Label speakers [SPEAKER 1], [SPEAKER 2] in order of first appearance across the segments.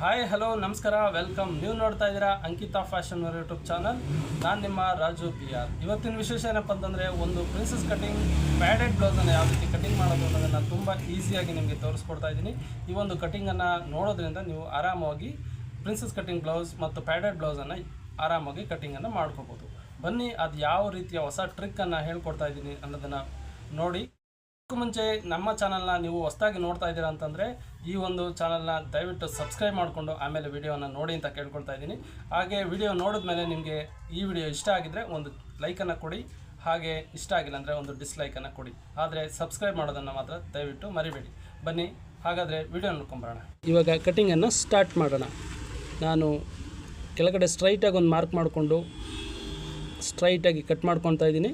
[SPEAKER 1] Hi hello ನಮಸ್ಕಾರ welcome. ನೀವು ನೋಡ್ತಾ ಇದ್ದೀರಾ ಅಂಕಿತಾ ಫ್ಯಾಷನ್ ಯೂಟ್ಯೂಬ್ ಚಾನಲ್. ನಾನು ನಿಮ್ಮ ರಾಜು PR. ಇವತ್ತಿನ ವಿಶೇಷ ಏನಪ್ಪ ಅಂತಂದರೆ, ಒಂದು ಪ್ರಿನ್ಸಸ್ ಕಟಿಂಗ್ ಪ್ಯಾಡೆಡ್ ಬ್ಲೌಸನ್ನು ಯಾವ ರೀತಿ ಕಟಿಂಗ್ ಮಾಡೋದು ಅನ್ನೋದನ್ನು ತುಂಬ ಈಸಿಯಾಗಿ ನಿಮಗೆ ತೋರಿಸ್ಕೊಡ್ತಾ ಇದ್ದೀನಿ. ಈ ಒಂದು ಕಟಿಂಗನ್ನು ನೋಡೋದ್ರಿಂದ ನೀವು ಆರಾಮಾಗಿ ಪ್ರಿನ್ಸಸ್ ಕಟಿಂಗ್ ಬ್ಲೌಸ್ ಮತ್ತು ಪ್ಯಾಡೆಡ್ ಬ್ಲೌಸನ್ನು ಆರಾಮಾಗಿ ಕಟಿಂಗನ್ನು ಮಾಡ್ಕೋಬೋದು. ಬನ್ನಿ, ಅದು ಯಾವ ರೀತಿಯ ಹೊಸ ಟ್ರಿಕ್ಕನ್ನು ಹೇಳ್ಕೊಡ್ತಾ ಇದ್ದೀನಿ ಅನ್ನೋದನ್ನು ನೋಡಿ. ಮುಂಚೆ ನಮ್ಮ ಚಾನಲ್ನ ನೀವು ಹೊಸದಾಗಿ ನೋಡ್ತಾ ಇದ್ದೀರಾ ಅಂತಂದರೆ ಈ ಒಂದು ಚಾನಲ್ನ ದಯವಿಟ್ಟು ಸಬ್ಸ್ಕ್ರೈಬ್ ಮಾಡಿಕೊಂಡು ಆಮೇಲೆ ವಿಡಿಯೋನ ನೋಡಿ ಅಂತ ಕೇಳ್ಕೊಳ್ತಾ ಇದ್ದೀನಿ. ಹಾಗೆ ವಿಡಿಯೋ ನೋಡಿದ್ಮೇಲೆ ನಿಮಗೆ ಈ ವಿಡಿಯೋ ಇಷ್ಟ ಆಗಿದ್ದರೆ ಒಂದು ಲೈಕನ್ನು ಕೊಡಿ, ಹಾಗೆ ಇಷ್ಟ ಆಗಿಲ್ಲ ಅಂದರೆ ಒಂದು ಡಿಸ್ಲೈಕನ್ನು ಕೊಡಿ. ಆದರೆ ಸಬ್ಸ್ಕ್ರೈಬ್ ಮಾಡೋದನ್ನು ಮಾತ್ರ ದಯವಿಟ್ಟು ಮರಿಬೇಡಿ. ಬನ್ನಿ, ಹಾಗಾದರೆ ವಿಡಿಯೋ ನೋಡ್ಕೊಂಬರೋಣ. ಇವಾಗ ಕಟಿಂಗನ್ನು ಸ್ಟಾರ್ಟ್ ಮಾಡೋಣ. ನಾನು ಕೆಳಗಡೆ ಸ್ಟ್ರೈಟಾಗಿ ಒಂದು ಮಾರ್ಕ್ ಮಾಡಿಕೊಂಡು ಸ್ಟ್ರೈಟಾಗಿ ಕಟ್ ಮಾಡ್ಕೊತಾ ಇದ್ದೀನಿ.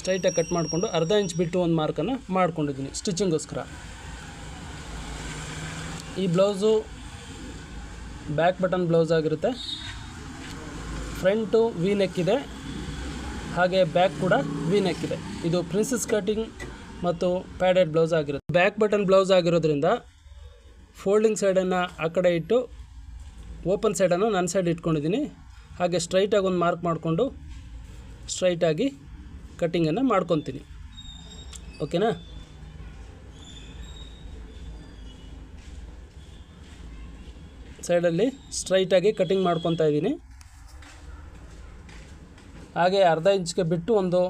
[SPEAKER 1] ಸ್ಟ್ರೈಟಾಗಿ ಕಟ್ ಮಾಡಿಕೊಂಡು ಅರ್ಧ ಇಂಚ್ ಬಿಟ್ಟು ಒಂದು ಮಾರ್ಕನ್ನು ಮಾಡ್ಕೊಂಡಿದ್ದೀನಿ ಸ್ಟಿಚಿಂಗೋಸ್ಕರ. ಈ ಬ್ಲೌಸು ಬ್ಯಾಕ್ ಬಟನ್ ಬ್ಲೌಸ್ ಆಗಿರುತ್ತೆ. ಫ್ರಂಟು ವಿ ನೆಕ್ ಇದೆ, ಹಾಗೆ ಬ್ಯಾಕ್ ಕೂಡ ವಿ ನೆಕ್ ಇದೆ. ಇದು ಪ್ರಿನ್ಸಸ್ ಕಟಿಂಗ್ ಮತ್ತು ಪ್ಯಾಡೆಡ್ ಬ್ಲೌಸ್ ಆಗಿರುತ್ತೆ. ಬ್ಯಾಕ್ ಬಟನ್ ಬ್ಲೌಸ್ ಆಗಿರೋದ್ರಿಂದ ಫೋಲ್ಡಿಂಗ್ ಸೈಡನ್ನು ಆ ಕಡೆ ಇಟ್ಟು ಓಪನ್ ಸೈಡನ್ನು ನನ್ನ ಸೈಡ್ ಇಟ್ಕೊಂಡಿದ್ದೀನಿ. ಹಾಗೆ ಸ್ಟ್ರೈಟಾಗಿ ಒಂದು ಮಾರ್ಕ್ ಮಾಡಿಕೊಂಡು ಸ್ಟ್ರೈಟಾಗಿ ಕಟ್ಟಿಂಗನ್ನು ಮಾಡ್ಕೊತೀನಿ. ಓಕೆನಾ? ಸೈಡಲ್ಲಿ ಸ್ಟ್ರೈಟಾಗಿ ಕಟ್ಟಿಂಗ್ ಮಾಡ್ಕೊತಾ ಇದ್ದೀನಿ. ಹಾಗೆ ಅರ್ಧ ಇಂಚ್ಗೆ ಬಿಟ್ಟು ಒಂದು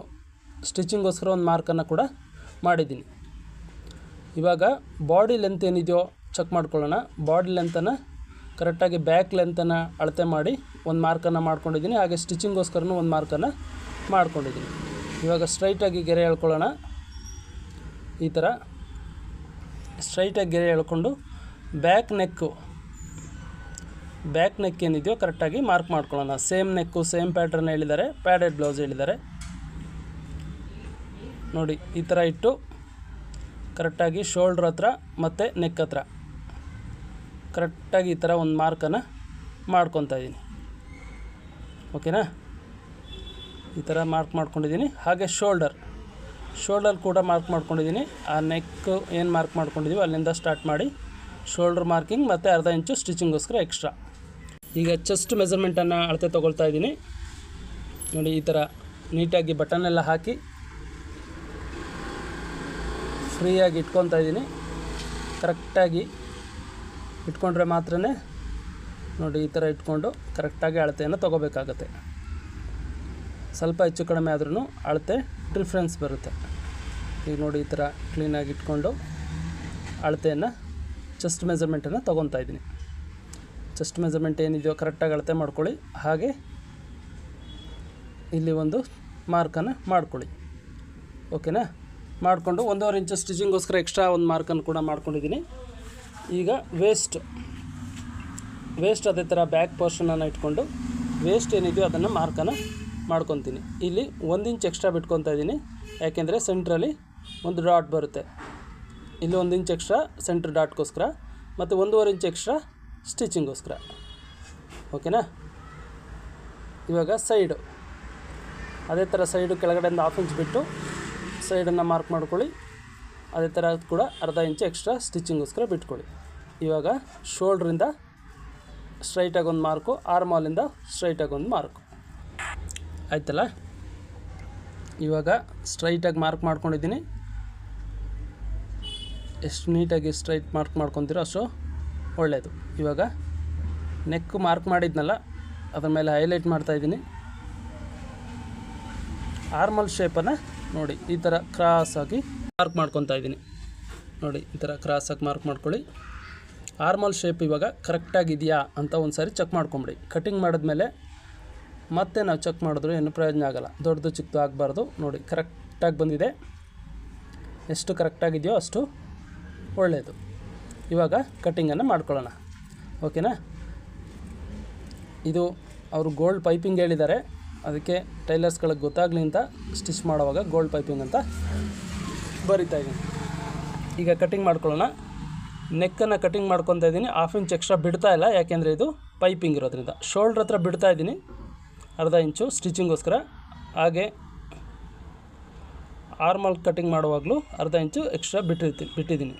[SPEAKER 1] ಸ್ಟಿಚಿಂಗೋಸ್ಕರ ಒಂದು ಮಾರ್ಕನ್ನು ಕೂಡ ಮಾಡಿದ್ದೀನಿ. ಇವಾಗ ಬಾಡಿ ಲೆಂತ್ ಏನಿದೆಯೋ ಚೆಕ್ ಮಾಡ್ಕೊಳ್ಳೋಣ. ಬಾಡಿ ಲೆಂತನ್ನು ಕರೆಕ್ಟಾಗಿ ಬ್ಯಾಕ್ ಲೆಂತನ್ನು ಅಳತೆ ಮಾಡಿ ಒಂದು ಮಾರ್ಕನ್ನು ಮಾಡ್ಕೊಂಡಿದ್ದೀನಿ. ಹಾಗೆ ಸ್ಟಿಚಿಂಗೋಸ್ಕರನೂ ಒಂದು ಮಾರ್ಕನ್ನು ಮಾಡ್ಕೊಂಡಿದ್ದೀನಿ. ಇವಾಗ ಸ್ಟ್ರೈಟಾಗಿ ಗೆರೆ ಎಳ್ಕೊಳ್ಳೋಣ. ಈ ಥರ ಸ್ಟ್ರೈಟಾಗಿ ಗೆರೆ ಎಳ್ಕೊಂಡು ಬ್ಯಾಕ್ ನೆಕ್ ಏನಿದೆಯೋ ಕರೆಕ್ಟಾಗಿ ಮಾರ್ಕ್ ಮಾಡ್ಕೊಳ್ಳೋಣ. ಸೇಮ್ ನೆಕ್ಕು ಸೇಮ್ ಪ್ಯಾಟ್ರನ್ ಹೇಳಿದ್ದಾರೆ, ಪ್ಯಾಡೆಡ್ ಬ್ಲೌಸ್ ಹೇಳಿದ್ದಾರೆ ನೋಡಿ. ಈ ಥರ ಇಟ್ಟು ಕರೆಕ್ಟಾಗಿ ಶೋಲ್ಡ್ರ್ ಹತ್ರ ಮತ್ತು ನೆಕ್ ಹತ್ರ ಕರೆಕ್ಟಾಗಿ ಈ ಥರ ಒಂದು ಮಾರ್ಕನ್ನು ಮಾಡ್ಕೊತಾ ಇದ್ದೀನಿ. ಓಕೆನಾ? ಈ ಥರ ಮಾರ್ಕ್ ಮಾಡ್ಕೊಂಡಿದ್ದೀನಿ. ಹಾಗೆ ಶೋಲ್ಡರ್ ಕೂಡ ಮಾರ್ಕ್ ಮಾಡ್ಕೊಂಡಿದ್ದೀನಿ. ಆ ನೆಕ್ ಏನು ಮಾರ್ಕ್ ಮಾಡ್ಕೊಂಡಿದ್ದೀವಿ ಅಲ್ಲಿಂದ ಸ್ಟಾರ್ಟ್ ಮಾಡಿ ಶೋಲ್ಡರ್ ಮಾರ್ಕಿಂಗ್ ಮತ್ತು ಅರ್ಧ ಇಂಚು ಸ್ಟಿಚಿಂಗೋಸ್ಕರ ಎಕ್ಸ್ಟ್ರಾ. ಈಗ ಚೆಸ್ಟ್ ಮೆಜರ್ಮೆಂಟನ್ನು ಅಳತೆ ತೊಗೊಳ್ತಾ ಇದ್ದೀನಿ ನೋಡಿ. ಈ ಥರ ನೀಟಾಗಿ ಬಟನ್ನೆಲ್ಲ ಹಾಕಿ ಫ್ರೀಯಾಗಿ ಇಟ್ಕೊತಾ ಇದ್ದೀನಿ. ಕರೆಕ್ಟಾಗಿ ಇಟ್ಕೊಂಡ್ರೆ ಮಾತ್ರ ನೋಡಿ, ಈ ಥರ ಇಟ್ಕೊಂಡು ಕರೆಕ್ಟಾಗಿ ಅಳತೆಯನ್ನು ತೊಗೋಬೇಕಾಗತ್ತೆ. ಸ್ವಲ್ಪ ಹೆಚ್ಚು ಕಡಿಮೆ ಆದ್ರೂ ಅಳತೆ ಡಿಫ್ರೆನ್ಸ್ ಬರುತ್ತೆ. ಈಗ ನೋಡಿ, ಈ ಥರ ಕ್ಲೀನಾಗಿ ಇಟ್ಕೊಂಡು ಅಳತೆಯನ್ನು ಚೆಸ್ಟ್ ಮೆಜರ್ಮೆಂಟನ್ನು ತೊಗೊತಾ ಇದ್ದೀನಿ. ಚೆಸ್ಟ್ ಮೆಜರ್ಮೆಂಟ್ ಏನಿದೆಯೋ ಕರೆಕ್ಟಾಗಿ ಅಳತೆ ಮಾಡ್ಕೊಳ್ಳಿ. ಹಾಗೆ ಇಲ್ಲಿ ಒಂದು ಮಾರ್ಕನ್ನು ಮಾಡ್ಕೊಳ್ಳಿ. ಓಕೆನಾ? ಮಾಡಿಕೊಂಡು 1.5 ಇಂಚು ಸ್ಟಿಚಿಂಗೋಸ್ಕರ ಎಕ್ಸ್ಟ್ರಾ ಒಂದು ಮಾರ್ಕನ್ನು ಕೂಡ ಮಾಡ್ಕೊಂಡಿದ್ದೀನಿ. ಈಗ ವೇಸ್ಟ್ ಅದೇ ಥರ ಬ್ಯಾಕ್ ಪೋರ್ಷನನ್ನು ಇಟ್ಕೊಂಡು ವೇಸ್ಟ್ ಏನಿದೆಯೋ ಅದನ್ನು ಮಾರ್ಕನ್ನು ಮಾಡ್ಕೊತೀನಿ. ಇಲ್ಲಿ 1 ಇಂಚ್ ಎಕ್ಸ್ಟ್ರಾ ಬಿಟ್ಕೊತಾ ಇದ್ದೀನಿ. ಯಾಕೆಂದರೆ ಸೆಂಟ್ರಲ್ಲಿ ಒಂದು ಡಾಟ್ ಬರುತ್ತೆ. ಇಲ್ಲಿ 1 ಇಂಚ್ ಎಕ್ಸ್ಟ್ರಾ ಸೆಂಟ್ರ್ ಡಾಟ್ಗೋಸ್ಕರ ಮತ್ತು 1.5 ಇಂಚ್ ಎಕ್ಸ್ಟ್ರಾ ಸ್ಟಿಚಿಂಗೋಸ್ಕರ. ಓಕೆನಾ? ಇವಾಗ ಸೈಡು ಅದೇ ಥರ ಸೈಡು ಕೆಳಗಡೆಯಿಂದ 1/2 ಇಂಚ್ ಬಿಟ್ಟು ಸೈಡನ್ನು ಮಾರ್ಕ್ ಮಾಡ್ಕೊಳ್ಳಿ. ಅದೇ ಥರ ಕೂಡ ಅರ್ಧ ಇಂಚ್ ಎಕ್ಸ್ಟ್ರಾ ಸ್ಟಿಚಿಂಗೋಸ್ಕರ ಬಿಟ್ಕೊಳ್ಳಿ. ಇವಾಗ ಶೋಲ್ಡ್ರಿಂದ ಸ್ಟ್ರೈಟಾಗಿ ಒಂದು ಮಾರ್ಕು, ಆರ್ಮಾಲಿಂದ ಸ್ಟ್ರೈಟಾಗಿ ಒಂದು ಮಾರ್ಕು. ಆಯ್ತಲ್ಲ? ಇವಾಗ ಸ್ಟ್ರೈಟಾಗಿ ಮಾರ್ಕ್ ಮಾಡ್ಕೊಂಡಿದ್ದೀನಿ. ಎಷ್ಟು ನೀಟಾಗಿ ಸ್ಟ್ರೈಟ್ ಮಾರ್ಕ್ ಮಾಡ್ಕೊತೀರೋ ಅಷ್ಟು ಒಳ್ಳೆಯದು. ಇವಾಗ ನೆಕ್ಕು ಮಾರ್ಕ್ ಮಾಡಿದ್ನಲ್ಲ, ಅದ್ರ ಮೇಲೆ ಹೈಲೈಟ್ ಮಾಡ್ತಾಯಿದ್ದೀನಿ. ಆರ್ಮಲ್ ಶೇಪನ್ನು ನೋಡಿ, ಈ ಥರ ಕ್ರಾಸಾಗಿ ಮಾರ್ಕ್ ಮಾಡ್ಕೊತಾ ಇದ್ದೀನಿ ನೋಡಿ. ಈ ಥರ ಕ್ರಾಸಾಗಿ ಮಾರ್ಕ್ ಮಾಡ್ಕೊಳ್ಳಿ. ಆರ್ಮಲ್ ಶೇಪ್ ಇವಾಗ ಕರೆಕ್ಟಾಗಿದೆಯಾ ಅಂತ ಒಂದು ಸಾರಿ ಚೆಕ್ ಮಾಡ್ಕೊಂಬಿಡಿ. ಕಟಿಂಗ್ ಮಾಡಿದ್ಮೇಲೆ ಮತ್ತೆ ನಾವು ಚೆಕ್ ಮಾಡಿದ್ರು ಏನು ಪ್ರಯೋಜನ ಆಗೋಲ್ಲ. ದೊಡ್ಡದು ಚಿಕ್ಕದು ಆಗಬಾರ್ದು. ನೋಡಿ, ಕರೆಕ್ಟಾಗಿ ಬಂದಿದೆ. ಎಷ್ಟು ಕರೆಕ್ಟಾಗಿದೆಯೋ ಅಷ್ಟು ಒಳ್ಳೆಯದು. ಇವಾಗ ಕಟ್ಟಿಂಗನ್ನು ಮಾಡ್ಕೊಳ್ಳೋಣ. ಓಕೆನಾ? ಇದು ಅವರು ಗೋಲ್ಡ್ ಪೈಪಿಂಗ್ ಹೇಳಿದ್ದಾರೆ, ಅದಕ್ಕೆ ಟೈಲರ್ಸ್ಗಳಿಗೆ ಗೊತ್ತಾಗಲಿ ಅಂತ ಸ್ಟಿಚ್ ಮಾಡುವಾಗ ಗೋಲ್ಡ್ ಪೈಪಿಂಗ್ ಅಂತ ಬರಿತಾ ಇದ್ದೀನಿ. ಈಗ ಕಟ್ಟಿಂಗ್ ಮಾಡ್ಕೊಳ್ಳೋಣ. ನೆಕ್ಕನ್ನು ಕಟ್ಟಿಂಗ್ ಮಾಡ್ಕೊತಾ ಇದ್ದೀನಿ. 1/2 ಇಂಚ್ ಎಕ್ಸ್ಟ್ರಾ ಬಿಡ್ತಾ ಇಲ್ಲ, ಯಾಕೆಂದರೆ ಇದು ಪೈಪಿಂಗ್ ಇರೋದ್ರಿಂದ. ಶೋಲ್ಡ್ರ್ ಹತ್ರ ಬಿಡ್ತಾ ಇದ್ದೀನಿ ಅರ್ಧ ಇಂಚು ಸ್ಟಿಚಿಂಗೋಸ್ಕರ. ಹಾಗೆ ಆರ್ಮಲ್ ಕಟ್ಟಿಂಗ್ ಮಾಡುವಾಗಲೂ ಅರ್ಧ ಇಂಚು ಎಕ್ಸ್ಟ್ರಾ ಬಿಟ್ಟಿದ್ದೀನಿ.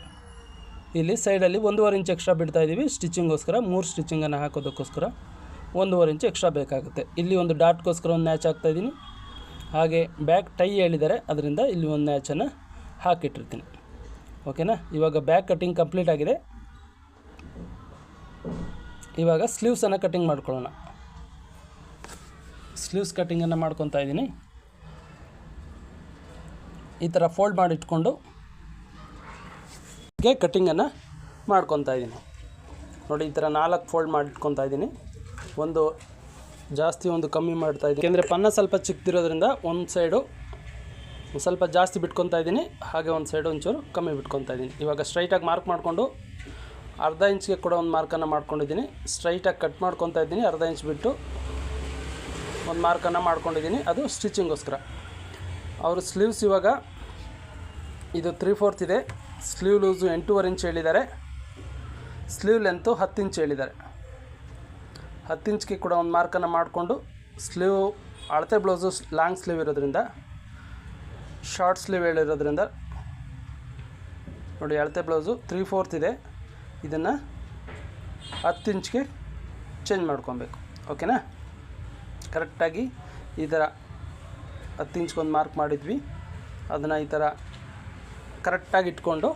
[SPEAKER 1] ಇಲ್ಲಿ ಸೈಡಲ್ಲಿ 1.5 ಇಂಚ್ ಎಕ್ಸ್ಟ್ರಾ ಬಿಡ್ತಾ ಇದ್ದೀವಿ ಸ್ಟಿಚಿಂಗೋಸ್ಕರ. 3 ಸ್ಟಿಚಿಂಗನ್ನು ಹಾಕೋದಕ್ಕೋಸ್ಕರ 1.5 ಇಂಚ್ ಎಕ್ಸ್ಟ್ರಾ ಬೇಕಾಗುತ್ತೆ. ಇಲ್ಲಿ ಒಂದು ಡಾಟ್ಗೋಸ್ಕರ ಒಂದು ನ್ಯಾಚ್ ಹಾಕ್ತಾಯಿದ್ದೀನಿ. ಹಾಗೆ ಬ್ಯಾಕ್ ಟೈ ಹೇಳಿದ್ದಾರೆ, ಅದರಿಂದ ಇಲ್ಲಿ ಒಂದು ನ್ಯಾಚನ್ನು ಹಾಕಿಟ್ಟಿರ್ತೀನಿ. ಓಕೆನಾ. ಇವಾಗ ಬ್ಯಾಕ್ ಕಟ್ಟಿಂಗ್ ಕಂಪ್ಲೀಟ್ ಆಗಿದೆ. ಇವಾಗ ಸ್ಲೀವ್ಸನ್ನು ಕಟ್ಟಿಂಗ್ ಮಾಡ್ಕೊಳ್ಳೋಣ. ಸ್ಲೀವ್ಸ್ ಕಟ್ಟಿಂಗನ್ನು ಮಾಡ್ಕೊತಾ ಇದ್ದೀನಿ. ಈ ಥರ ಫೋಲ್ಡ್ ಮಾಡಿಟ್ಕೊಂಡು ಕಟ್ಟಿಂಗನ್ನು ಮಾಡ್ಕೊತಾ ಇದ್ದೀನಿ. ನೋಡಿ, ಈ ಥರ 4 ಫೋಲ್ಡ್ ಮಾಡಿಟ್ಕೊತಾ ಇದ್ದೀನಿ. ಒಂದು ಜಾಸ್ತಿ ಒಂದು ಕಮ್ಮಿ ಮಾಡ್ತಾ ಇದ್ದೀನಿ, ಏಕೆಂದರೆ ಪನ್ನ ಸ್ವಲ್ಪ ಚಿಕ್ಕದಿರೋದ್ರಿಂದ ಒಂದು ಸೈಡು ಸ್ವಲ್ಪ ಜಾಸ್ತಿ ಬಿಟ್ಕೊತಾ ಇದ್ದೀನಿ, ಹಾಗೆ ಒಂದು ಸೈಡು ಒಂಚೂರು ಕಮ್ಮಿ ಬಿಟ್ಕೊತಾ ಇದ್ದೀನಿ. ಇವಾಗ ಸ್ಟ್ರೈಟಾಗಿ ಮಾರ್ಕ್ ಮಾಡಿಕೊಂಡು ಅರ್ಧ ಇಂಚ್ಗೆ ಕೂಡ ಒಂದು ಮಾರ್ಕನ್ನು ಮಾಡ್ಕೊಂಡಿದ್ದೀನಿ. ಸ್ಟ್ರೈಟಾಗಿ ಕಟ್ ಮಾಡ್ಕೊತಾ ಇದ್ದೀನಿ. ಅರ್ಧ ಇಂಚ್ ಬಿಟ್ಟು ಒಂದು ಮಾರ್ಕನ್ನು ಮಾಡ್ಕೊಂಡಿದ್ದೀನಿ, ಅದು ಸ್ಟಿಚಿಂಗೋಸ್ಕರ. ಅವರು ಸ್ಲೀವ್ಸ್ ಇವಾಗ ಇದು 3/4 ಇದೆ. ಸ್ಲೀವ್ ಲೂಸು 8.5 ಇಂಚ್ ಹೇಳಿದ್ದಾರೆ. ಸ್ಲೀವ್ ಲೆಂತು 10 ಇಂಚ್ ಹೇಳಿದ್ದಾರೆ. 10 ಇಂಚ್ಗೆ ಕೂಡ ಒಂದು ಮಾರ್ಕನ್ನು ಮಾಡಿಕೊಂಡು, ಸ್ಲೀವ್ ಅಳತೆ ಬ್ಲೌಸು ಲಾಂಗ್ ಸ್ಲೀವ್ ಇರೋದ್ರಿಂದ, ಶಾರ್ಟ್ ಸ್ಲೀವ್ ಹೇಳಿರೋದ್ರಿಂದ ನೋಡಿ, ಅಳತೆ ಬ್ಲೌಸು 3/4 ಇದೆ. ಇದನ್ನು 10 ಇಂಚ್ಗೆ ಚೇಂಜ್ ಮಾಡ್ಕೊಬೇಕು. ಓಕೆನಾ. ಕರೆಕ್ಟಾಗಿ ಈ ಥರ 10 ಇಂಚ್ಗೆ ಒಂದು ಮಾರ್ಕ್ ಮಾಡಿದ್ವಿ, ಅದನ್ನು ಈ ಥರ ಕರೆಕ್ಟಾಗಿ ಇಟ್ಕೊಂಡು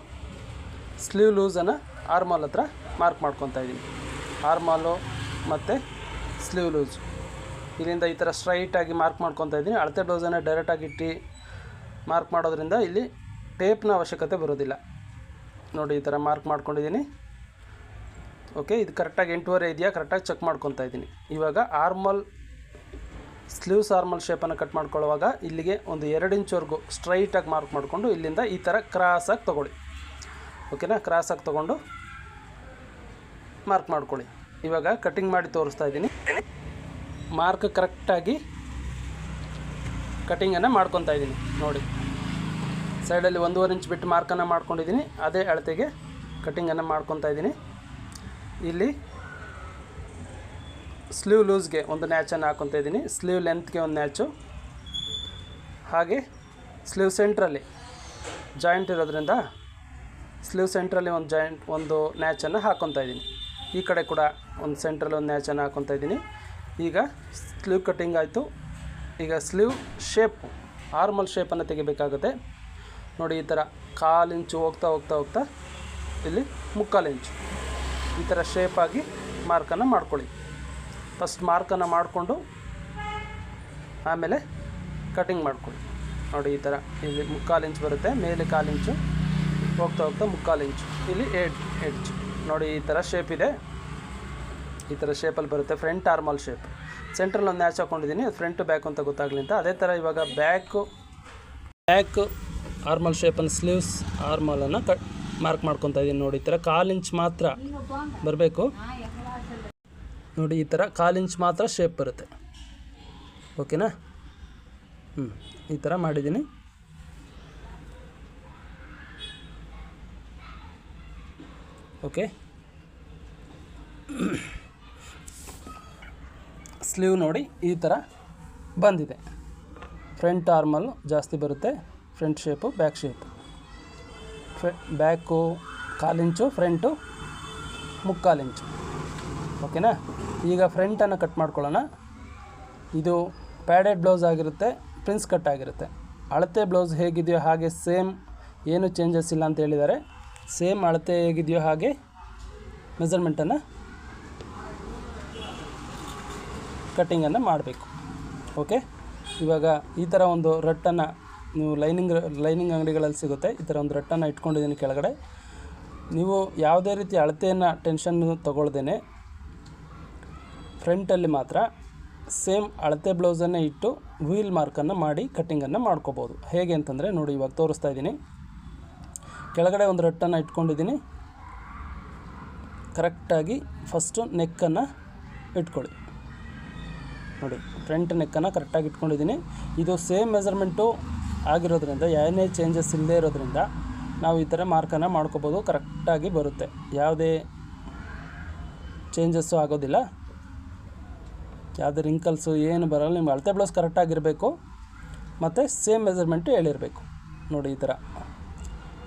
[SPEAKER 1] ಸ್ಲೀವ್ ಲೂಸನ್ನು ಆರ್ಮಾಲ್ ಹತ್ರ ಮಾರ್ಕ್ ಮಾಡ್ಕೊತಾ ಇದ್ದೀನಿ. ಆರ್ಮಾಲು ಮತ್ತು ಸ್ಲೀವ್ ಲೂಸ್ ಇಲ್ಲಿಂದ ಈ ಥರ ಸ್ಟ್ರೈಟಾಗಿ ಮಾರ್ಕ್ ಮಾಡ್ಕೊತಾ ಇದ್ದೀನಿ. ಅಳತೆ ಬ್ಲೌಸನ್ನು ಡೈರೆಕ್ಟಾಗಿ ಇಟ್ಟು ಮಾರ್ಕ್ ಮಾಡೋದ್ರಿಂದ ಇಲ್ಲಿ ಟೇಪ್ನ ಅವಶ್ಯಕತೆ ಬರೋದಿಲ್ಲ. ನೋಡಿ, ಈ ಥರ ಮಾರ್ಕ್ ಮಾಡ್ಕೊಂಡಿದ್ದೀನಿ. ಓಕೆ, ಇದು ಕರೆಕ್ಟಾಗಿ 8.5 ಇದೆಯಾ, ಕರೆಕ್ಟಾಗಿ ಚೆಕ್ ಮಾಡ್ಕೊತಾ ಇದ್ದೀನಿ. ಇವಾಗ ಆರ್ಮಲ್ ಸ್ಲೀವ್ಸ್ ಆರ್ಮಲ್ ಶೇಪನ್ನು ಕಟ್ ಮಾಡ್ಕೊಳ್ಳುವಾಗ ಇಲ್ಲಿಗೆ ಒಂದು 2 ಇಂಚ್ವರೆಗೂ ಸ್ಟ್ರೈಟಾಗಿ ಮಾರ್ಕ್ ಮಾಡಿಕೊಂಡು ಇಲ್ಲಿಂದ ಈ ಥರ ಕ್ರಾಸಾಗಿ ತೊಗೊಳ್ಳಿ. ಓಕೆನಾ. ಕ್ರಾಸಾಗಿ ತೊಗೊಂಡು ಮಾರ್ಕ್ ಮಾಡ್ಕೊಳ್ಳಿ. ಇವಾಗ ಕಟ್ಟಿಂಗ್ ಮಾಡಿ ತೋರಿಸ್ತಾ ಇದ್ದೀನಿ. ಮಾರ್ಕ್ ಕರೆಕ್ಟಾಗಿ ಕಟ್ಟಿಂಗನ್ನು ಮಾಡ್ಕೊತಾ ಇದ್ದೀನಿ. ನೋಡಿ, ಸೈಡಲ್ಲಿ 1.5 ಇಂಚ್ ಬಿಟ್ಟು ಮಾರ್ಕನ್ನು ಮಾಡ್ಕೊಂಡಿದ್ದೀನಿ. ಅದೇ ಅಳತೆಗೆ ಕಟ್ಟಿಂಗನ್ನು ಮಾಡ್ಕೊತಾ ಇದ್ದೀನಿ. ಇಲ್ಲಿ ಸ್ಲೀವ್ ಲೂಸ್ಗೆ ಒಂದು ನ್ಯಾಚನ್ನು ಹಾಕ್ಕೊತಾ ಇದ್ದೀನಿ. ಸ್ಲೀವ್ ಲೆಂತ್ಗೆ ಒಂದು ನ್ಯಾಚು, ಹಾಗೆ ಸ್ಲೀವ್ ಸೆಂಟ್ರಲ್ಲಿ ಜಾಯಿಂಟ್ ಇರೋದ್ರಿಂದ ಸ್ಲೀವ್ ಸೆಂಟ್ರಲ್ಲಿ ಒಂದು ನ್ಯಾಚನ್ನು ಹಾಕ್ಕೊತಾ ಇದ್ದೀನಿ. ಈ ಕಡೆ ಕೂಡ ಒಂದು ಸೆಂಟ್ರಲ್ಲಿ ಒಂದು ನ್ಯಾಚನ್ನು ಹಾಕ್ಕೊತಾ ಇದ್ದೀನಿ. ಈಗ ಸ್ಲೀವ್ ಕಟ್ಟಿಂಗ್ ಆಯಿತು. ಈಗ ಸ್ಲೀವ್ ಶೇಪು ಆರ್ಮಲ್ ಶೇಪನ್ನು ತೆಗಿಬೇಕಾಗುತ್ತೆ. ನೋಡಿ, ಈ ಥರ 1/4 ಇಂಚು ಹೋಗ್ತಾ ಇಲ್ಲಿ 3/4 ಇಂಚು ಈ ಥರ ಶೇಪಾಗಿ ಮಾರ್ಕನ್ನು ಮಾಡ್ಕೊಳ್ಳಿ. ಫಸ್ಟ್ ಮಾರ್ಕನ್ನು ಮಾಡಿಕೊಂಡು ಆಮೇಲೆ ಕಟಿಂಗ್ ಮಾಡ್ಕೊಳ್ಳಿ. ನೋಡಿ, ಈ ಥರ ಇಲ್ಲಿ 3/4 ಇಂಚ್ ಬರುತ್ತೆ. ಮೇಲೆ 1/4 ಇಂಚು ಹೋಗ್ತಾ 3/4 ಇಂಚು, ಇಲ್ಲಿ ಎಡ್ಜ್. ನೋಡಿ, ಈ ಥರ ಶೇಪ್ ಇದೆ. ಈ ಥರ ಶೇಪಲ್ಲಿ ಬರುತ್ತೆ. ಫ್ರಂಟ್ ಆರ್ಮಲ್ ಶೇಪ್. ಸೆಂಟ್ರಲ್ಲಿ ಒಂದು ನ್ಯಾಚ್ ಹಾಕ್ಕೊಂಡಿದ್ದೀನಿ, ಅದು ಫ್ರಂಟು ಬ್ಯಾಕ್ ಅಂತ ಗೊತ್ತಾಗಲಿ ಅಂತ. ಅದೇ ಥರ ಇವಾಗ ಬ್ಯಾಕ್ ಆರ್ಮಲ್ ಶೇಪನ್ನು ಸ್ಲೀವ್ಸ್ ಆರ್ಮಲನ್ನು ಮಾರ್ಕ್ ಮಾಡ್ಕೊತಾ ಇದ್ದೀನಿ. ನೋಡಿ, ಈ ಥರ 1/4 ಇಂಚ್ ಮಾತ್ರ ಬರಬೇಕು. ನೋಡಿ, ಈ ಥರ 1/4 ಇಂಚ್ ಮಾತ್ರ ಶೇಪ್ ಬರುತ್ತೆ. ಓಕೆನಾ. ಈ ಥರ ಮಾಡಿದ್ದೀನಿ. ಓಕೆ. ಸ್ಲೀವ್ ನೋಡಿ ಈ ಥರ ಬಂದಿದೆ. ಫ್ರಂಟ್ ಆರ್ಮಲ್ಲು ಜಾಸ್ತಿ ಬರುತ್ತೆ. Front shape, back shape. Back 1/4 ಇಂಚು, ಫ್ರಂಟು 3/4 ಇಂಚು. ಓಕೆನಾ. ಈಗ ಫ್ರಂಟನ್ನು ಕಟ್ ಮಾಡ್ಕೊಳ್ಳೋಣ. ಇದು ಪ್ಯಾಡೆಡ್ ಬ್ಲೌಸ್ ಆಗಿರುತ್ತೆ, ಪ್ರಿನ್ಸ್ ಕಟ್ ಆಗಿರುತ್ತೆ. ಅಳತೆ ಬ್ಲೌಸ್ ಹೇಗಿದೆಯೋ ಹಾಗೆ ಸೇಮ್, ಏನು ಚೇಂಜಸ್ ಇಲ್ಲ ಅಂತ ಹೇಳಿದ್ದಾರೆ. ಸೇಮ್ ಅಳತೆ ಹೇಗಿದೆಯೋ ಹಾಗೆ ಮೆಜರ್ಮೆಂಟನ್ನು ಕಟ್ಟಿಂಗನ್ನು ಮಾಡಬೇಕು. ಓಕೆ. ಇವಾಗ ಈ ಥರ ಒಂದು ರಟ್ಟನ್ನು ನೀವು ಲೈನಿಂಗ್ ಅಂಗಡಿಗಳಲ್ಲಿ ಸಿಗುತ್ತೆ. ಈ ಥರ ಒಂದು ರಟ್ಟನ್ನು ಇಟ್ಕೊಂಡಿದ್ದೀನಿ ಕೆಳಗಡೆ. ನೀವು ಯಾವುದೇ ರೀತಿ ಅಳತೆಯನ್ನು ಟೆನ್ಷನ್ ತೊಗೊಳ್ದೇನೆ ಫ್ರಂಟಲ್ಲಿ ಮಾತ್ರ ಸೇಮ್ ಅಳತೆ ಬ್ಲೌಸನ್ನೇ ಇಟ್ಟು ವೀಲ್ ಮಾರ್ಕನ್ನು ಮಾಡಿ ಕಟ್ಟಿಂಗನ್ನು ಮಾಡ್ಕೋಬೋದು. ಹೇಗೆ ಅಂತಂದರೆ ನೋಡಿ, ಇವಾಗ ತೋರಿಸ್ತಾ ಇದ್ದೀನಿ. ಕೆಳಗಡೆ ಒಂದು ರಟ್ಟನ್ನು ಇಟ್ಕೊಂಡಿದ್ದೀನಿ. ಕರೆಕ್ಟಾಗಿ ಫಸ್ಟು ನೆಕ್ಕನ್ನು ಇಟ್ಕೊಳ್ಳಿ. ನೋಡಿ, ಫ್ರಂಟ್ ನೆಕ್ಕನ್ನು ಕರೆಕ್ಟಾಗಿ ಇಟ್ಕೊಂಡಿದ್ದೀನಿ. ಇದು ಸೇಮ್ ಮೆಜರ್ಮೆಂಟು ಆಗಿರೋದ್ರಿಂದ, ಏನೇ ಚೇಂಜಸ್ ಇಲ್ಲದೇ ಇರೋದ್ರಿಂದ ನಾವು ಈ ಥರ ಮಾರ್ಕನ್ನು ಮಾಡ್ಕೋಬೋದು. ಕರೆಕ್ಟಾಗಿ ಬರುತ್ತೆ, ಯಾವುದೇ ಚೇಂಜಸ್ಸು ಆಗೋದಿಲ್ಲ, ಯಾವುದೇ ರಿಂಕಲ್ಸು ಏನು ಬರೋಲ್ಲ. ನಿಮ್ಮ ಅಳತೆ ಬ್ಲೌಸ್ ಕರೆಕ್ಟಾಗಿರಬೇಕು ಮತ್ತು ಸೇಮ್ ಮೆಜರ್ಮೆಂಟು ಹೇಳಿರಬೇಕು. ನೋಡಿ, ಈ ಥರ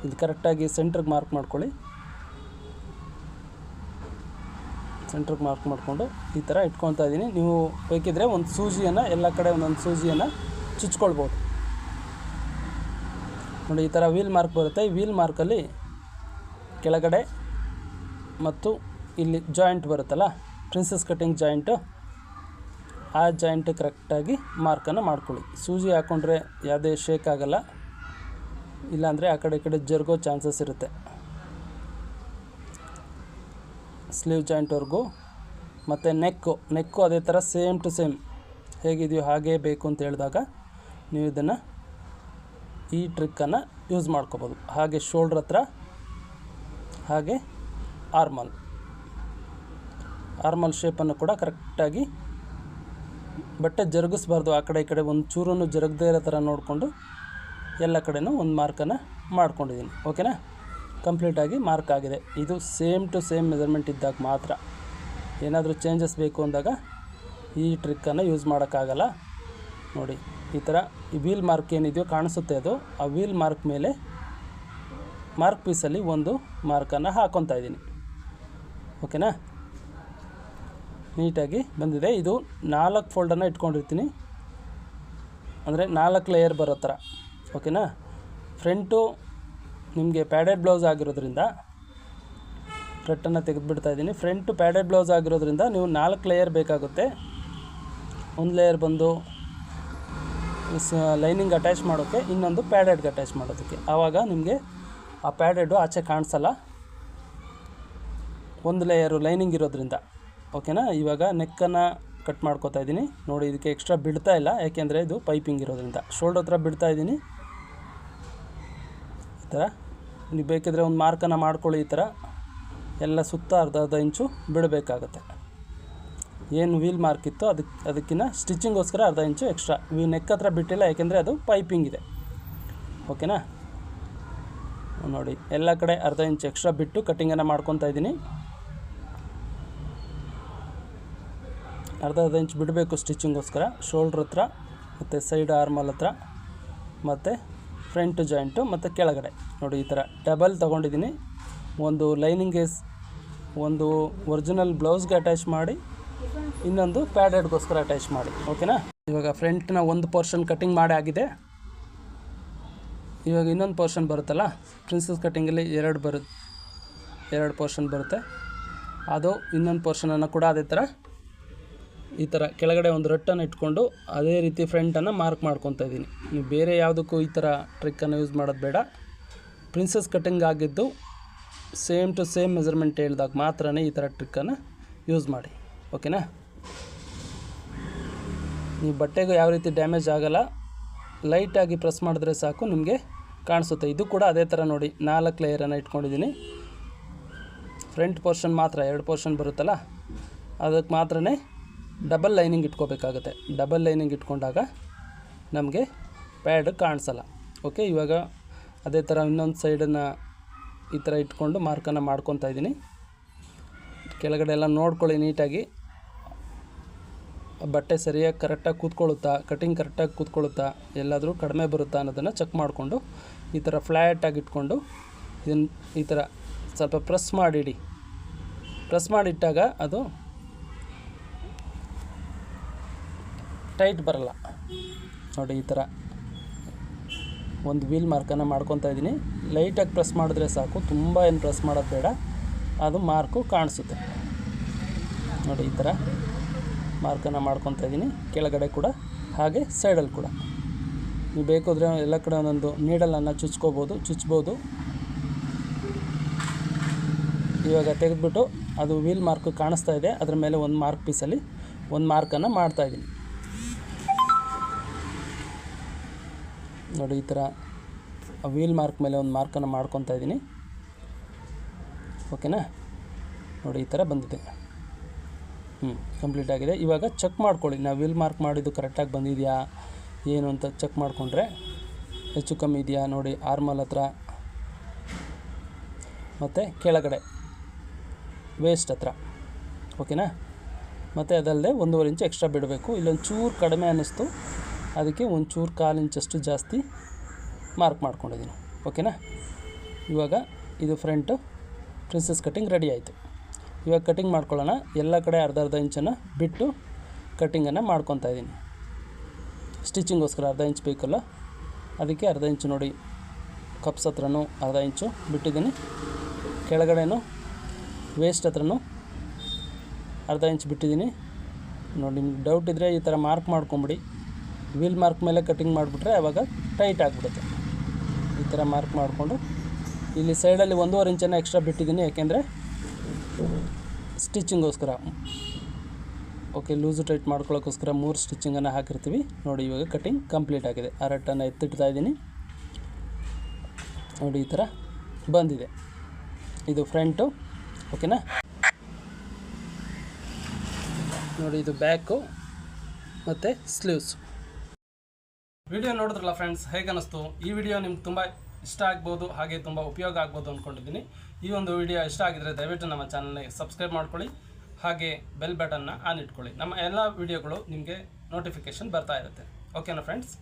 [SPEAKER 1] ಇದು ಕರೆಕ್ಟಾಗಿ ಸೆಂಟ್ರಿಗೆ ಮಾರ್ಕ್ ಮಾಡ್ಕೊಳ್ಳಿ. ಸೆಂಟ್ರಿಗೆ ಮಾರ್ಕ್ ಮಾಡಿಕೊಂಡು ಈ ಥರ ಇಟ್ಕೊತಾ ಇದ್ದೀನಿ. ನೀವು ಬೇಕಿದ್ದರೆ ಒಂದು ಸೂಜಿಯನ್ನು ಎಲ್ಲ ಕಡೆ ಒಂದೊಂದು ಸೂಜಿಯನ್ನು ಚುಚ್ಕೊಳ್ಬೋದು. ನೋಡಿ ಈ ಥರ ವೀಲ್ ಮಾರ್ಕ್ ಬರುತ್ತೆ. ಈ ವೀಲ್ ಮಾರ್ಕಲ್ಲಿ ಕೆಳಗಡೆ ಮತ್ತು ಇಲ್ಲಿ ಜಾಯಿಂಟ್ ಬರುತ್ತಲ್ಲ, ಪ್ರಿನ್ಸಸ್ ಕಟ್ಟಿಂಗ್ ಜಾಯಿಂಟು, ಆ ಜಾಯಿಂಟ್ ಕರೆಕ್ಟಾಗಿ ಮಾರ್ಕನ್ನು ಮಾಡ್ಕೊಳ್ಳಿ. ಸೂಜಿ ಹಾಕ್ಕೊಂಡ್ರೆ ಯಾವುದೇ ಶೇಕ್ ಆಗೋಲ್ಲ, ಇಲ್ಲಾಂದರೆ ಆ ಕಡೆ ಈ ಕಡೆ ಜರುಗೋ ಚಾನ್ಸಸ್ ಇರುತ್ತೆ. ಸ್ಲೀವ್ ಜಾಯಿಂಟ್ವರೆಗೂ ಮತ್ತು ನೆಕ್ಕು ಅದೇ ಥರ ಸೇಮ್ ಟು ಸೇಮ್ ಹೇಗಿದೆಯೋ ಹಾಗೇ ಬೇಕು ಅಂತ ಹೇಳಿದಾಗ ನೀವು ಇದನ್ನು ಈ ಟ್ರಿಕ್ಕನ್ನು ಯೂಸ್ ಮಾಡ್ಕೋಬೋದು. ಹಾಗೆ ಶೋಲ್ಡ್ರ್ ಹತ್ರ, ಹಾಗೆ ಆರ್ಮಲ್ ಶೇಪನ್ನು ಕೂಡ ಕರೆಕ್ಟಾಗಿ ಬಟ್ಟೆ ಜರುಗಿಸ್ಬಾರ್ದು. ಆ ಕಡೆ ಈ ಕಡೆ ಒಂದು ಚೂರನ್ನು ಜರುಗದೇ ಇರೋ ಥರ ನೋಡಿಕೊಂಡು ಎಲ್ಲ ಕಡೆನೂ ಒಂದು ಮಾರ್ಕನ್ನು ಮಾಡ್ಕೊಂಡಿದ್ದೀನಿ. ಓಕೆನಾ? ಕಂಪ್ಲೀಟಾಗಿ ಮಾರ್ಕ್ ಆಗಿದೆ. ಇದು ಸೇಮ್ ಟು ಸೇಮ್ ಮೆಜರ್ಮೆಂಟ್ ಇದ್ದಾಗ ಮಾತ್ರ. ಏನಾದರೂ ಚೇಂಜಸ್ ಬೇಕು ಅಂದಾಗ ಈ ಟ್ರಿಕ್ಕನ್ನು ಯೂಸ್ ಮಾಡೋಕ್ಕಾಗಲ್ಲ. ನೋಡಿ ಈ ಥರ ಈ ವೀಲ್ ಮಾರ್ಕ್ ಏನಿದೆಯೋ ಕಾಣಿಸುತ್ತೆ, ಅದು ಆ ವೀಲ್ ಮಾರ್ಕ್ ಮೇಲೆ ಮಾರ್ಕ್ ಪೀಸಲ್ಲಿ ಒಂದು ಮಾರ್ಕನ್ನು ಹಾಕ್ಕೊತಾ ಇದ್ದೀನಿ. ಓಕೆನಾ? ನೀಟಾಗಿ ಬಂದಿದೆ. ಇದು 4 ಫೋಲ್ಡನ್ನು ಇಟ್ಕೊಂಡಿರ್ತೀನಿ, ಅಂದರೆ 4 ಲೇಯರ್ ಬರೋ ಥರ. ಓಕೆನಾ? ಫ್ರಂಟು ನಿಮಗೆ ಪ್ಯಾಡೆಡ್ ಬ್ಲೌಸ್ ಆಗಿರೋದ್ರಿಂದ ಫ್ರಂಟನ್ನು ತೆಗೆದುಬಿಡ್ತಾ ಇದ್ದೀನಿ. ಫ್ರಂಟು ಪ್ಯಾಡೆಡ್ ಬ್ಲೌಸ್ ಆಗಿರೋದ್ರಿಂದ ನೀವು 4 ಲೇಯರ್ ಬೇಕಾಗುತ್ತೆ. ಒಂದು ಲೇಯರ್ ಬಂದು ಲೈನಿಂಗ್ ಅಟ್ಯಾಚ್ ಮಾಡೋಕ್ಕೆ, ಇನ್ನೊಂದು ಪ್ಯಾಡೆಡ್ಗೆ ಅಟ್ಯಾಚ್ ಮಾಡೋದಕ್ಕೆ. ಆವಾಗ ನಿಮಗೆ ಆ ಪ್ಯಾಡೆಡು ಆಚೆ ಕಾಣಿಸಲ್ಲ, ಒಂದು ಲೇಯರು ಲೈನಿಂಗ್ ಇರೋದ್ರಿಂದ. ಓಕೆನಾ? ಇವಾಗ ನೆಕ್ಕನ್ನು ಕಟ್ ಮಾಡ್ಕೋತಾ ಇದ್ದೀನಿ. ನೋಡಿ ಇದಕ್ಕೆ ಎಕ್ಸ್ಟ್ರಾ ಬಿಡ್ತಾ ಇಲ್ಲ, ಯಾಕೆಂದರೆ ಇದು ಪೈಪಿಂಗ್ ಇರೋದ್ರಿಂದ. ಶೋಲ್ಡರ್ ಹತ್ರ ಬಿಡ್ತಾ ಇದ್ದೀನಿ. ಈ ಥರ ನೀವು ಬೇಕಿದ್ರೆ ಒಂದು ಮಾರ್ಕನ್ನು ಮಾಡ್ಕೊಳ್ಳಿ. ಈ ಥರ ಎಲ್ಲ ಸುತ್ತ ಅರ್ಧ ಇಂಚು ಬಿಡಬೇಕಾಗತ್ತೆ. ಏನು ವೀಲ್ ಮಾರ್ಕ್ ಇತ್ತು ಅದಕ್ಕಿಂತ ಸ್ಟಿಚಿಂಗೋಸ್ಕರ ಅರ್ಧ ಇಂಚು ಎಕ್ಸ್ಟ್ರಾ. ನೆಕ್ ಹತ್ರ ಬಿಟ್ಟಿಲ್ಲ, ಯಾಕೆಂದರೆ ಅದು ಪೈಪಿಂಗ್ ಇದೆ. ಓಕೆನಾ? ನೋಡಿ ಎಲ್ಲ ಕಡೆ ಅರ್ಧ ಇಂಚು ಎಕ್ಸ್ಟ್ರಾ ಬಿಟ್ಟು ಕಟ್ಟಿಂಗನ್ನು ಮಾಡ್ಕೊತಾ ಇದ್ದೀನಿ. ಅರ್ಧ ಇಂಚ್ ಬಿಡಬೇಕು ಸ್ಟಿಚಿಂಗೋಸ್ಕರ. ಶೋಲ್ಡ್ರ್ ಹತ್ರ ಮತ್ತು ಸೈಡ್ ಆರ್ಮಲ್ ಹತ್ರ ಮತ್ತು ಫ್ರಂಟ್ ಜಾಯಿಂಟು ಮತ್ತು ಕೆಳಗಡೆ. ನೋಡಿ ಈ ಥರ ಡಬಲ್ ತೊಗೊಂಡಿದ್ದೀನಿ. ಒಂದು ಲೈನಿಂಗ್ಗೆ, ಒಂದು ಒರಿಜಿನಲ್ ಬ್ಲೌಸ್ಗೆ ಅಟ್ಯಾಚ್ ಮಾಡಿ, ಇನ್ನೊಂದು ಪ್ಯಾಡೆಡ್ಗೋಸ್ಕರ ಅಟ್ಯಾಚ್ ಮಾಡಿ. ಓಕೆನಾ? ಇವಾಗ ಫ್ರಂಟ್ನ ಒಂದು ಪೋರ್ಷನ್ ಕಟ್ಟಿಂಗ್ ಮಾಡಿ ಆಗಿದೆ. ಇವಾಗ ಇನ್ನೊಂದು ಪೋರ್ಷನ್ ಬರುತ್ತಲ್ಲ, ಪ್ರಿನ್ಸಸ್ ಕಟ್ಟಿಂಗಲ್ಲಿ 2 ಪೋರ್ಷನ್ ಬರುತ್ತೆ. ಅದು ಇನ್ನೊಂದು ಪೋರ್ಷನನ್ನು ಕೂಡ ಅದೇ ಥರ ಈ ಥರ ಕೆಳಗಡೆ ಒಂದು ರಟ್ಟನ್ನು ಇಟ್ಕೊಂಡು ಅದೇ ರೀತಿ ಫ್ರಂಟನ್ನು ಮಾರ್ಕ್ ಮಾಡ್ಕೊತಾ ಇದ್ದೀನಿ. ನೀವು ಬೇರೆ ಯಾವುದಕ್ಕೂ ಈ ಥರ ಟ್ರಿಕ್ಕನ್ನು ಯೂಸ್ ಮಾಡೋದು ಬೇಡ. ಪ್ರಿನ್ಸಸ್ ಕಟ್ಟಿಂಗ್ ಆಗಿದ್ದು ಸೇಮ್ ಟು ಸೇಮ್ ಮೆಜರ್ಮೆಂಟ್ ಹೇಳಿದಾಗ ಮಾತ್ರ ಈ ಥರ ಟ್ರಿಕ್ಕನ್ನು ಯೂಸ್ ಮಾಡಿ. ಓಕೆನಾ? ನೀವು ಬಟ್ಟೆಗೂ ಯಾವ ರೀತಿ ಡ್ಯಾಮೇಜ್ ಆಗೋಲ್ಲ, ಲೈಟಾಗಿ ಪ್ರೆಸ್ ಮಾಡಿದ್ರೆ ಸಾಕು, ನಿಮಗೆ ಕಾಣಿಸುತ್ತೆ. ಇದು ಕೂಡ ಅದೇ ಥರ ನೋಡಿ 4 ಲೇಯರನ್ನು ಇಟ್ಕೊಂಡಿದ್ದೀನಿ. ಫ್ರಂಟ್ ಪೋರ್ಷನ್ ಮಾತ್ರ 2 ಪೋರ್ಷನ್ ಬರುತ್ತಲ್ಲ, ಅದಕ್ಕೆ ಮಾತ್ರ ಡಬಲ್ ಲೈನಿಂಗ್ ಇಟ್ಕೋಬೇಕಾಗುತ್ತೆ. ಡಬಲ್ ಲೈನಿಂಗ್ ಇಟ್ಕೊಂಡಾಗ ನಮಗೆ ಪ್ಯಾಡ್ ಕಾಣಿಸಲ್ಲ. ಓಕೆ? ಇವಾಗ ಅದೇ ಥರ ಇನ್ನೊಂದು ಸೈಡನ್ನು ಈ ಥರ ಇಟ್ಕೊಂಡು ಮಾರ್ಕನ್ನು ಮಾಡ್ಕೊತಾ ಇದ್ದೀನಿ. ಕೆಳಗಡೆ ಎಲ್ಲ ನೋಡ್ಕೊಳ್ಳಿ ನೀಟಾಗಿ, ಬಟ್ಟೆ ಸರಿಯಾಗಿ ಕರೆಕ್ಟಾಗಿ ಕೂತ್ಕೊಳ್ಳುತ್ತಾ, ಕಟಿಂಗ್ ಕರೆಕ್ಟಾಗಿ ಕೂತ್ಕೊಳ್ಳುತ್ತಾ, ಎಲ್ಲಾದರೂ ಕಡಿಮೆ ಬರುತ್ತಾ ಅನ್ನೋದನ್ನು ಚೆಕ್ ಮಾಡಿಕೊಂಡು ಈ ಥರ ಫ್ಲ್ಯಾಟಾಗಿ ಇಟ್ಕೊಂಡು ಇದನ್ನು ಈ ಥರ ಸ್ವಲ್ಪ ಪ್ರೆಸ್ ಮಾಡಿಡಿ. ಪ್ರೆಸ್ ಮಾಡಿಟ್ಟಾಗ ಅದು ಟೈಟ್ ಬರಲ್ಲ. ನೋಡಿ ಈ ಥರ ಒಂದು ವೀಲ್ ಮಾರ್ಕನ್ನು ಮಾಡ್ಕೊತಾ ಇದ್ದೀನಿ. ಲೈಟಾಗಿ ಪ್ರೆಸ್ ಮಾಡಿದ್ರೆ ಸಾಕು, ತುಂಬ ಏನು ಪ್ರೆಸ್ ಮಾಡೋದು ಬೇಡ, ಅದು ಮಾರ್ಕು ಕಾಣಿಸುತ್ತೆ. ನೋಡಿ ಈ ಥರ ಮಾರ್ಕನ್ನು ಮಾಡ್ಕೊತಾ ಇದ್ದೀನಿ. ಕೆಳಗಡೆ ಕೂಡ ಹಾಗೆ ಸೈಡಲ್ಲಿ ಕೂಡ ನೀವು ಬೇಕಾದರೆ ಎಲ್ಲ ಕಡೆ ಒಂದೊಂದು ನೀಡಲನ್ನು ಚುಚ್ಬೋದು. ಇವಾಗ ತೆಗೆದುಬಿಟ್ಟು ಅದು ವೀಲ್ ಮಾರ್ಕ್ ಕಾಣಿಸ್ತಾ ಇದೆ, ಅದರ ಮೇಲೆ ಒಂದು ಮಾರ್ಕ್ ಪೀಸಲ್ಲಿ ಒಂದು ಮಾರ್ಕನ್ನು ಮಾಡ್ತಾಯಿದ್ದೀನಿ. ನೋಡಿ ಈ ಥರ ವೀಲ್ ಮಾರ್ಕ್ ಮೇಲೆ ಒಂದು ಮಾರ್ಕನ್ನು ಮಾಡ್ಕೊತಾ ಇದ್ದೀನಿ. ಓಕೆನಾ? ನೋಡಿ ಈ ಥರ ಬಂದಿದೆ. ಕಂಪ್ಲೀಟ್ ಆಗಿದೆ. ಇವಾಗ ಚೆಕ್ ಮಾಡ್ಕೊಳ್ಳಿ, ನಾವು ವೀಲ್ ಮಾರ್ಕ್ ಮಾಡಿದ್ದು ಕರೆಕ್ಟಾಗಿ ಬಂದಿದೆಯಾ ಏನು ಅಂತ ಚೆಕ್ ಮಾಡಿಕೊಂಡ್ರೆ ಹೆಚ್ಚು ಕಮ್ಮಿ ಇದೆಯಾ ನೋಡಿ. ಆರ್ಮಲ್ ಹತ್ರ ಮತ್ತು ಕೆಳಗಡೆ ವೇಸ್ಟ್ ಹತ್ರ. ಓಕೆನಾ? ಮತ್ತು ಅದಲ್ಲದೆ 1.5 ಇಂಚ್ ಎಕ್ಸ್ಟ್ರಾ ಬಿಡಬೇಕು. ಇಲ್ಲೊಂದು ಚೂರು ಕಡಿಮೆ ಅನ್ನಿಸ್ತು, ಅದಕ್ಕೆ ಒಂದು ಚೂರು 1/4 ಇಂಚಷ್ಟು ಜಾಸ್ತಿ ಮಾರ್ಕ್ ಮಾಡ್ಕೊಂಡಿದ್ದೀನಿ. ಓಕೆನಾ? ಇವಾಗ ಇದು ಫ್ರಂಟು ಪ್ರಿನ್ಸಸ್ ಕಟ್ಟಿಂಗ್ ರೆಡಿ ಆಯಿತು. ಇವಾಗ ಕಟಿಂಗ್ ಮಾಡ್ಕೊಳ್ಳೋಣ. ಎಲ್ಲ ಕಡೆ ಅರ್ಧ ಅರ್ಧ ಇಂಚನ್ನು ಬಿಟ್ಟು ಕಟ್ಟಿಂಗನ್ನು ಮಾಡ್ಕೊತಾ ಇದ್ದೀನಿ. ಸ್ಟಿಚಿಂಗೋಸ್ಕರ ಅರ್ಧ ಇಂಚ್ ಬೇಕಲ್ಲ, ಅದಕ್ಕೆ ಅರ್ಧ ಇಂಚು ನೋಡಿ, ಕಪ್ಸ್ ಹತ್ರನೂ ಅರ್ಧ ಇಂಚು ಬಿಟ್ಟಿದ್ದೀನಿ, ಕೆಳಗಡೆನೂ ವೇಸ್ಟ್ ಹತ್ರನೂ ಅರ್ಧ ಇಂಚ್ ಬಿಟ್ಟಿದ್ದೀನಿ. ನೋಡಿ, ನಿಮ್ಗೆ ಡೌಟ್ ಇದ್ದರೆ ಈ ಥರ ಮಾರ್ಕ್ ಮಾಡ್ಕೊಂಬಿಡಿ. ವೀಲ್ ಮಾರ್ಕ್ ಮೇಲೆ ಕಟಿಂಗ್ ಮಾಡಿಬಿಟ್ರೆ ಆವಾಗ ಟೈಟ್ ಆಗಿಬಿಡುತ್ತೆ. ಈ ಥರ ಮಾರ್ಕ್ ಮಾಡಿಕೊಂಡು ಇಲ್ಲಿ ಸೈಡಲ್ಲಿ 1.5 ಇಂಚನ್ನು ಎಕ್ಸ್ಟ್ರಾ ಬಿಟ್ಟಿದ್ದೀನಿ, ಯಾಕೆಂದರೆ ಸ್ಟಿಚಿಂಗೋಸ್ಕರ. ಓಕೆ, ಲೂಸು ಟೈಟ್ ಮಾಡ್ಕೊಳ್ಳೋಕ್ಕೋಸ್ಕರ 3 ಸ್ಟಿಚಿಂಗನ್ನು ಹಾಕಿರ್ತೀವಿ. ನೋಡಿ, ಇವಾಗ ಕಟಿಂಗ್ ಕಂಪ್ಲೀಟ್ ಆಗಿದೆ. ಅರಟನ್ನು ಎತ್ತಿಡ್ತಾ ಇದ್ದೀನಿ. ನೋಡಿ, ಈ ಥರ ಬಂದಿದೆ. ಇದು ಫ್ರಂಟು. ಓಕೆನಾ? ನೋಡಿ, ಇದು ಬ್ಯಾಕು ಮತ್ತು ಸ್ಲೀವ್ಸ್. ವಿಡಿಯೋ ನೋಡಿದ್ರಲ್ಲ ಫ್ರೆಂಡ್ಸ್, ಹೇಗೆ ಅನ್ನಿಸ್ತು? ಈ ವಿಡಿಯೋ ನಿಮ್ಗೆ ತುಂಬ ಇಷ್ಟ ಆಗ್ಬೋದು, ಹಾಗೆ ತುಂಬ ಉಪಯೋಗ ಆಗ್ಬೋದು ಅಂದ್ಕೊಂಡಿದ್ದೀನಿ. ಈ ಒಂದು ವಿಡಿಯೋ ಇಷ್ಟ ಆಗಿದರೆ ದಯವಿಟ್ಟು ನಮ್ಮ ಚಾನಲ್ಗೆ ಸಬ್ಸ್ಕ್ರೈಬ್ ಮಾಡ್ಕೊಳ್ಳಿ, ಹಾಗೆ ಬೆಲ್ ಬಟನ್ನ ಆನ್ ಇಟ್ಕೊಳ್ಳಿ. ನಮ್ಮ ಎಲ್ಲ ವಿಡಿಯೋಗಳು ನಿಮಗೆ ನೋಟಿಫಿಕೇಷನ್ ಬರ್ತಾ ಇರುತ್ತೆ. ಓಕೆನಾ ಫ್ರೆಂಡ್ಸ್?